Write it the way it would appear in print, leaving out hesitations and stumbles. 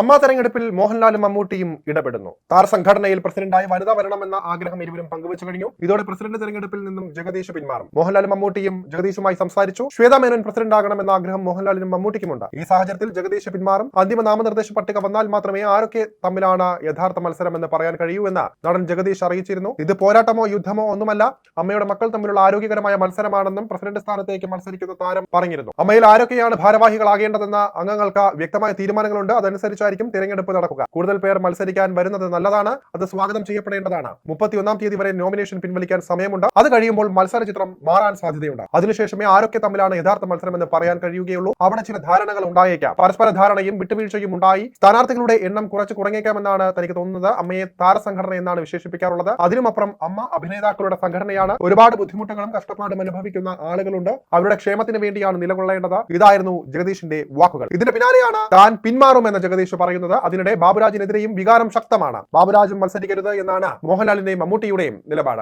അമ്മ തെരഞ്ഞെടുപ്പിൽ മോഹൻലാലും മമ്മൂട്ടിയും ഇടപെടുന്നു. താരസംഘടനയിൽ പ്രസിഡന്റായി വനിത വരണമെന്ന ആഗ്രഹം ഇരുവരും പങ്കുവച്ചു കഴിഞ്ഞു. ഇതോടെ പ്രസിഡന്റ് തെരഞ്ഞെടുപ്പിൽ നിന്നും ജഗദീഷ് പിന്മാറും. മോഹൻലാലും മമ്മൂട്ടിയും ജഗദീഷുമായി സംസാരിച്ചു. ശ്വേതാ മേനോൻ പ്രസിഡന്റ് ആകണമെന്ന ആഗ്രഹം മോഹൻലാലിനും മമ്മൂട്ടിക്കുമുണ്ട്. ഈ സാഹചര്യത്തിൽ ജഗദീഷ് പിന്മാറും. അന്തിമ നാമനിർദ്ദേശ പട്ടിക വന്നാൽ മാത്രമേ ആരൊക്കെ തമ്മിലാണ് യഥാർത്ഥ മത്സരമെന്ന് പറയാൻ കഴിയൂ എന്ന് നടൻ ജഗദീഷ് അറിയിച്ചിരുന്നു. ഇത് പോരാട്ടമോ യുദ്ധമോ ഒന്നുമല്ല, അമ്മയുടെ മക്കൾ തമ്മിലുള്ള ആരോഗ്യകരമായ മത്സരമാണെന്നും പ്രസിഡന്റ് സ്ഥാനത്തേക്ക് മത്സരിക്കുന്ന താരം പറഞ്ഞിരുന്നു. അമ്മയിൽ ആരൊക്കെയാണ് ഭാരവാഹികളാകേണ്ടതെന്ന അംഗങ്ങൾക്ക് വ്യക്തമായ തീരുമാനങ്ങളുണ്ട്. അതനുസരിച്ചായിരിക്കും തിരഞ്ഞെടുപ്പ് നടക്കുക. കൂടുതൽ പേർ മത്സരിക്കാൻ വരുന്നത് നല്ലതാണ്. അത് സ്വാഗതം ചെയ്യപ്പെടേണ്ടതാണ്. 31-ാം തീയതി വരെ നോമിനേഷൻ പിൻവലിക്കാൻ സമയമുണ്ട്. അത് കഴിയുമ്പോൾ മത്സര ചിത്രം മാറാൻ സാധ്യതയുണ്ട്. അതിനുശേഷമേ ആരൊക്കെ തമ്മിലാണ് യഥാർത്ഥ മത്സരമെന്ന് പറയാൻ കഴിയുകയുള്ളൂ. അവിടെ ചില ധാരണകൾ ഉണ്ടായേക്കാം. പരസ്പര ധാരണയും വിട്ടുവീഴ്ചയും ഉണ്ടായി സ്ഥാനാർത്ഥികളുടെ എണ്ണം കുറഞ്ഞേക്കാമെന്നാണ് തനിക്ക് തോന്നുന്നത്. അമ്മയെ താരസംഘടന എന്നാണ് വിശേഷിപ്പിക്കാറുള്ളത്. അതിനുമപ്പുറം അമ്മ അഭിനേതാക്കളുടെ സംഘടനയാണ്. ഒരുപാട് ബുദ്ധിമുട്ടുകളും കഷ്ടപ്പാടും അനുഭവിക്കുന്ന ആളുകളുണ്ട്. അവരുടെ ക്ഷേമത്തിന് വേണ്ടിയാണ് നിലകൊള്ളേണ്ടത്. ഇതായിരുന്നു ജഗദീഷിന്റെ വാക്കുകൾ. ഇതിന് പിന്നാലെയാണ് താൻ പിന്മാറുമെന്ന് ജഗദീഷ് പറയുന്നത്. അതിനിടെ ബാബുരാജിനെതിരെയും വികാരം ശക്തമാണ്. ബാബുരാജും മത്സരിക്കരുത് എന്നാണ് മോഹൻലാലിന്റെയും മമ്മൂട്ടിയുടെയും നിലപാട്.